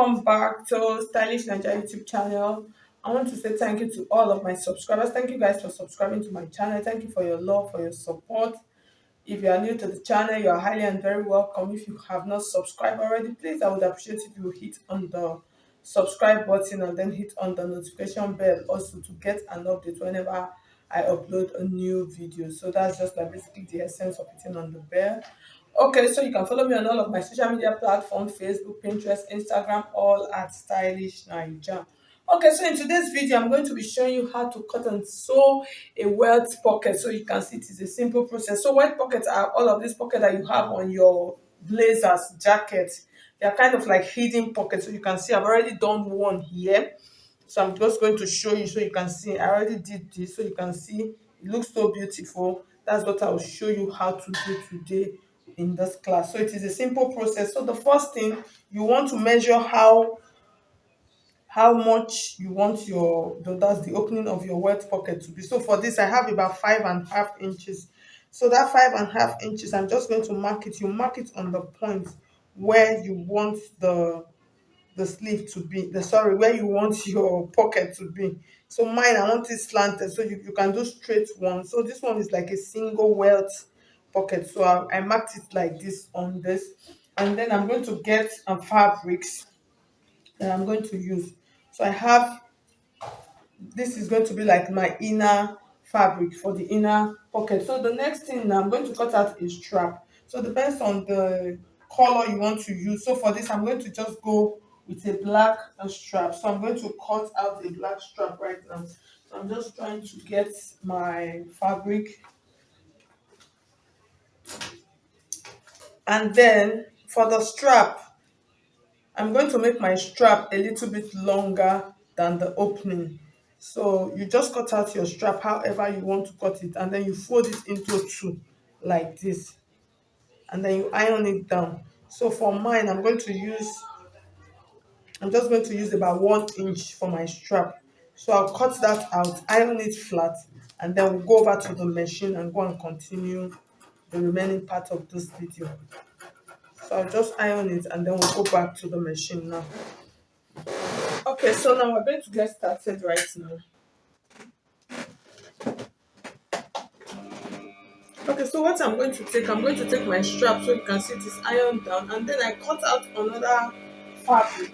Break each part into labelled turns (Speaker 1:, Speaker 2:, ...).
Speaker 1: welcome back to Stylish Naija YouTube channel. I want to say thank you to all of my subscribers. Thank you guys for subscribing to my channel. Thank you for your love, for your support. If you are new to the channel, you are highly and very welcome. If you have not subscribed already, please, I would appreciate if you hit on the subscribe button and then hit on the notification bell also to get an update whenever I upload a new video. So that's just like basically the essence of hitting on the bell. Okay, so you can follow me on all of my social media platforms: Facebook, Pinterest, Instagram, all at Stylish Naija. Okay, so in today's video, I'm going to be showing you how to cut and sew a welt pocket. So you can see it is a simple process. So welt pockets are all of these pockets that you have on your blazers, jackets. They are kind of like hidden pockets. So you can see I've already done one here. So I'm just going to show you so you can see. I already did this so you can see it looks so beautiful. That's what I will show you how to do today in this class. So it is a simple process. So the first thing, you want to measure how much you want that's the opening of your wet pocket to be. So for this I have about 5.5 inches. So that 5.5 inches, I'm just going to mark it. You mark it on the point where you want the sleeve to be, the sorry, where you want your pocket to be. So mine, I want it slanted, so you can do straight one. So this one is like a single welt pocket. So I marked it like this on this, and then I'm going to get fabrics that I'm going to use. So I have, this is going to be like my inner fabric for the inner pocket. So the next thing now, I'm going to cut out a strap. So depends on the color you want to use. So for this I'm going to just go with a black strap. So I'm going to cut out a black strap right now. So I'm just trying to get my fabric, and then for the strap, I'm going to make my strap a little bit longer than the opening. So you just cut out your strap however you want to cut it, and then you fold it into two like this, and then you iron it down. So for mine, I'm just going to use about 1 inch for my strap. So I'll cut that out, iron it flat, and then we'll go over to the machine and go and continue the remaining part of this video. So I'll just iron it and then we'll go back to the machine now. Okay, so now we're going to get started right now. Okay, so what I'm going to take my strap so you can see it is ironed down, and then I cut out another fabric,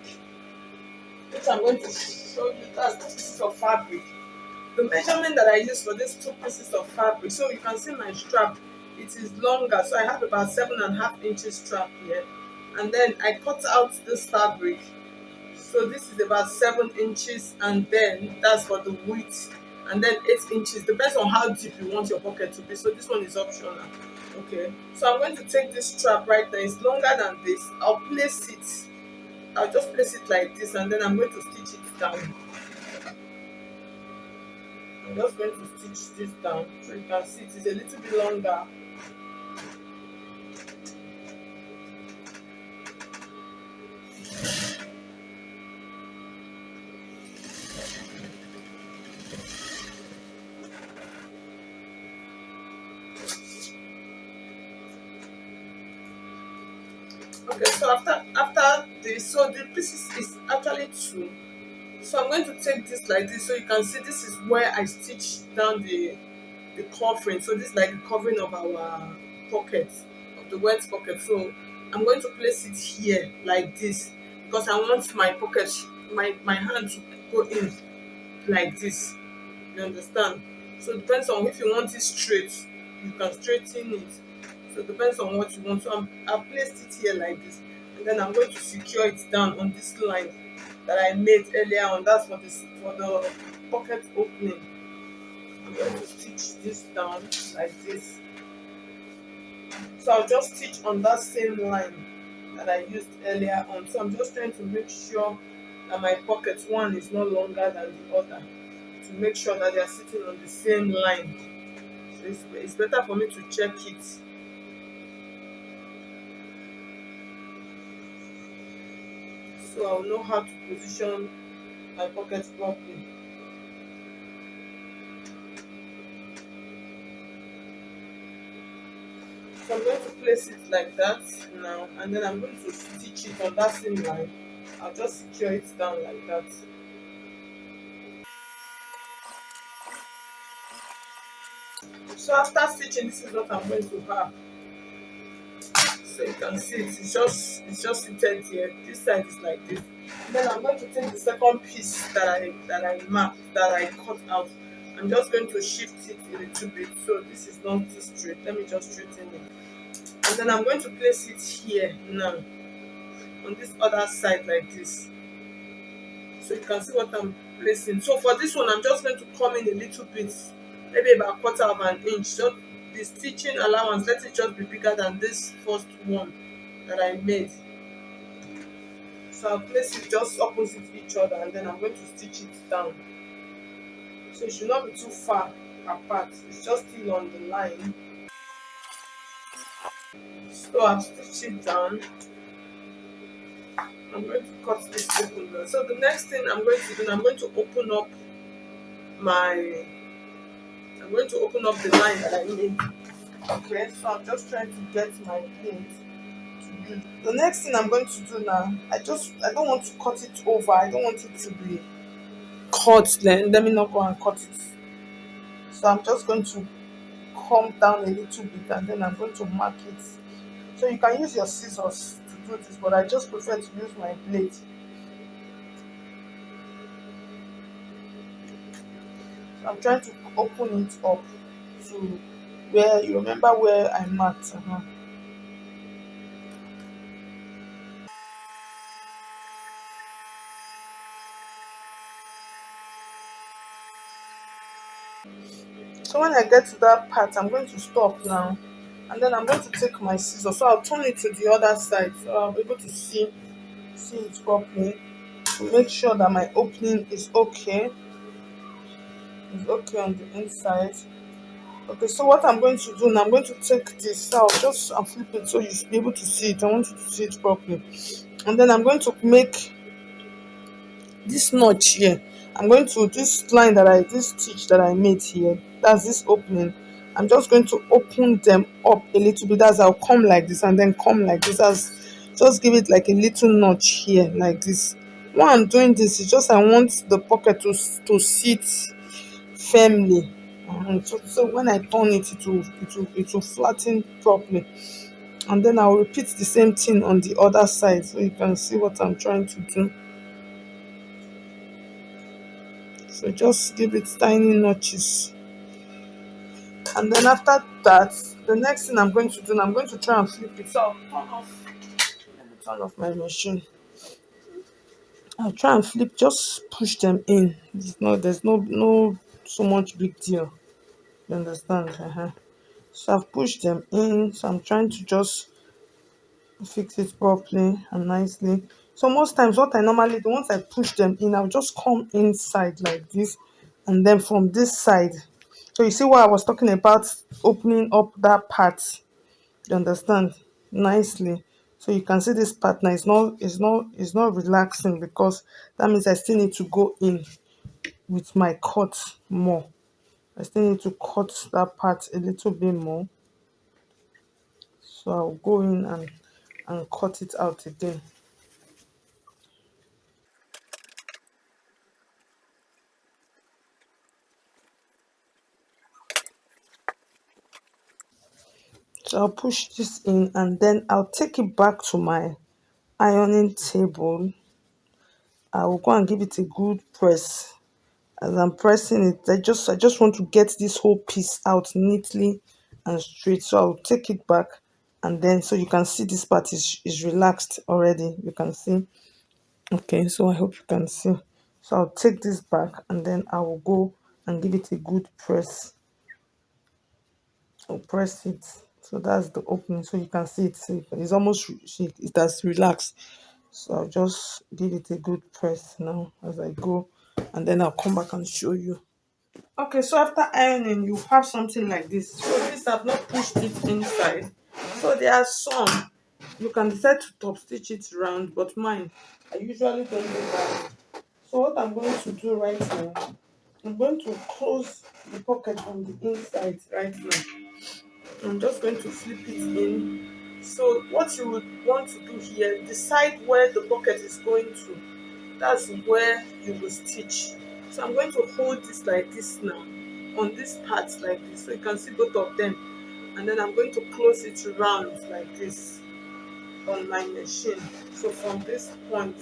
Speaker 1: which I'm going to show you. That's two pieces of fabric. The measurement that I use for these two pieces of fabric, so you can see my strap, it is longer. So I have about 7.5 inches strap here, and then I cut out this fabric. So this is about 7 inches, and then that's for the width, and then 8 inches. Depends on how deep you want your pocket to be. So this one is optional. Okay. So I'm going to take this strap right now. It's longer than this. I'll place it. I'll just place it like this, and then I'm going to stitch it down. I'm just going to stitch this down so you can see it is a little bit longer. Okay, so after this, so the pieces is actually two. So I'm going to take this like this so you can see this is where I stitch down the covering. So this is like the covering of our pocket, of the wet pocket. So I'm going to place it here like this because I want my pocket, my hand to go in like this. You understand? So it depends on if you want it straight, you can straighten it. So it depends on what you want. So I've placed it here like this, and then I'm going to secure it down on this line that I made earlier on. That's for this, for the pocket opening. I'm going to stitch this down like this. So I'll just stitch on that same line that I used earlier on. So I'm just trying to make sure that my pocket one is no longer than the other, to make sure that they are sitting on the same line. So it's better for me to check it. So I'll know how to position my pocket properly. So I'm going to place it like that now, and then I'm going to stitch it on that same line. I'll just secure it down like that. So after stitching, this is what I'm going to have. So you can see it's just seated here. This side is like this. Then I'm going to take the second piece that I marked, that I cut out. I'm just going to shift it a little bit so this is not too straight. Let me just straighten it. And then I'm going to place it here now on this other side like this. So you can see what I'm placing. So for this one, I'm just going to come in a little bit, maybe about quarter of an inch. So the stitching allowance, let it just be bigger than this first one that I made. So I'll place it just opposite each other and then I'm going to stitch it down. So it should not be too far apart. It's just still on the line. So I've stitched it down. I'm going to cut this open now. So the next thing I'm going to do, I'm going to open up my I'm going to open up the line that I made. Okay, so I'm just trying to get my plate to use. The next thing I'm going to do now, I don't want to cut it over. I don't want it to be cut. Then let me not go and cut it. So I'm just going to come down a little bit and then I'm going to mark it. So you can use your scissors to do this, but I just prefer to use my blade. So I'm trying to open it up to where you remember where I marked. So when I get to that part, I'm going to stop now. And then I'm going to take my scissors. So I'll turn it to the other side so I'll be able to see it properly. To make sure that my opening is okay. It's okay on the inside. Okay, so what I'm going to do now, I'm going to take this out, I'll flip it so you'll be able to see it. I want you to see it properly. And then I'm going to make this notch here. I'm going to this stitch that I made here, that's this opening. I'm just going to open them up a little bit. As I'll come like this and then come like this, as just give it like a little notch here like this. Why I'm doing this is just I want the pocket to sit firmly. So when I turn it, it will flatten properly. And then I'll repeat the same thing on the other side so you can see what I'm trying to do. So just give it tiny notches. And then after that, the next thing I'm going to do, I'm going to try and flip it. So let me turn off my machine. I'll try and flip, just push them in. There's no so much big deal. You understand? So I've pushed them in. So I'm trying to just fix it properly and nicely. So most times what I normally do, once I push them in, I'll just come inside like this and then from this side. So you see what I was talking about, opening up that part, you understand, nicely. So you can see this part now is not relaxing because that means I still need to go in with my cut more. I still need to cut that part a little bit more. So I'll go in and cut it out again. So I'll push this in and then I'll take it back to my ironing table. I will go and give it a good press. As I'm pressing it, I just want to get this whole piece out neatly and straight. So I'll take it back and then so you can see this part is relaxed already. You can see. Okay, so I hope you can see. So I'll take this back and then I will go and give it a good press. I'll press it. So that's the opening. So you can see it's almost it has relaxed. So I'll just give it a good press now as I go and then I'll come back and show you. Okay, so after ironing, you have something like this. So this I've not pushed it inside. So there are some you can decide to top stitch it round, but mine I usually don't do that. So what I'm going to do right now, I'm going to close the pocket on the inside right now. I'm just going to flip it in So what you would want to do here, decide where the pocket is going to. That's where you will stitch. So I'm going to hold this like this now, on this part like this, so you can see both of them. And then I'm going to close it round like this on my machine. So from this point,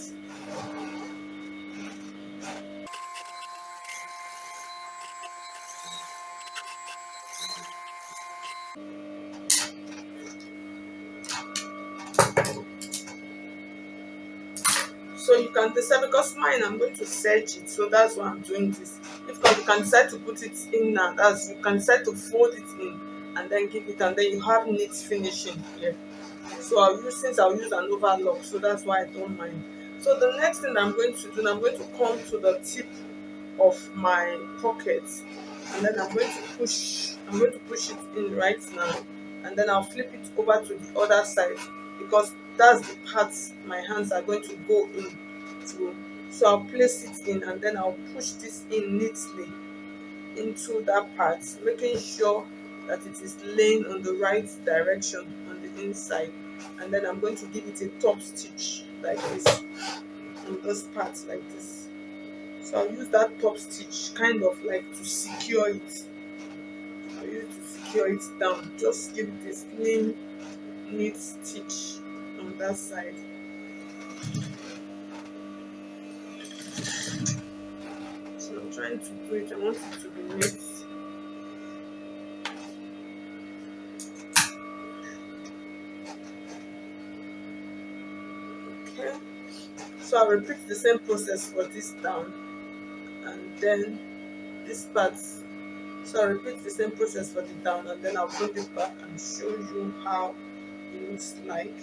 Speaker 1: so you can decide, because mine I'm going to serge it, so that's why I'm doing this. If not, you can decide to put it in now. That's, you can decide to fold it in and then give it, and then you have neat finishing here. So I'll use, since I'll use an overlock, so that's why I don't mind. So the next thing I'm going to do, I'm going to come to the tip of my pocket, and then I'm going to push it in right now, and then I'll flip it over to the other side, because that's the part my hands are going to go in to. So I'll place it in, and then I'll push this in neatly into that part, making sure that it is laying on the right direction on the inside. And then I'm going to give it a top stitch like this on this part like this. So I'll use that top stitch kind of like to secure it. I'll use it to secure it down. Just give it a slim, neat stitch on that side. So I'm trying to do it. I want it to be neat. Okay. So I'll repeat the same process for this down, and then this part. So I'll repeat the same process for the down, and then I'll bring it back and show you how it looks like.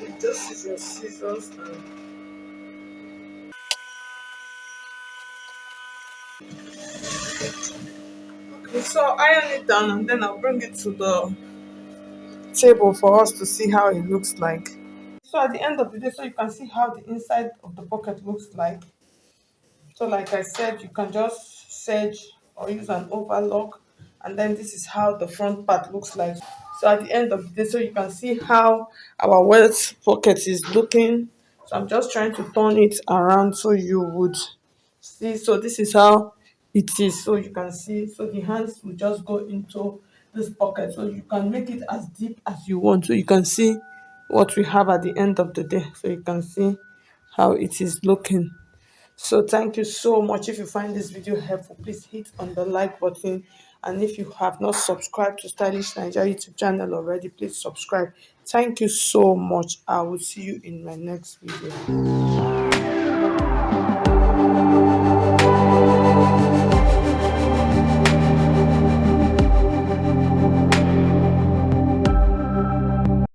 Speaker 1: You just use your scissors and okay, so iron it down, and then I'll bring it to the table for us to see how it looks like. So at the end of the day, so you can see how the inside of the pocket looks like. So like I said, you can just serge or use an overlock, and then this is how the front part looks like. So at the end of the day, so you can see how our welt pocket is looking. So I'm just trying to turn it around so you would see. So this is how it is. So you can see, so the hands will just go into this pocket. So you can make it as deep as you want. So you can see what we have at the end of the day. So you can see how it is looking. So thank you so much. If you find this video helpful, please hit on the like button. And if you have not subscribed to Stylish Naija YouTube channel already, please subscribe. Thank you so much. I will see you in my next video.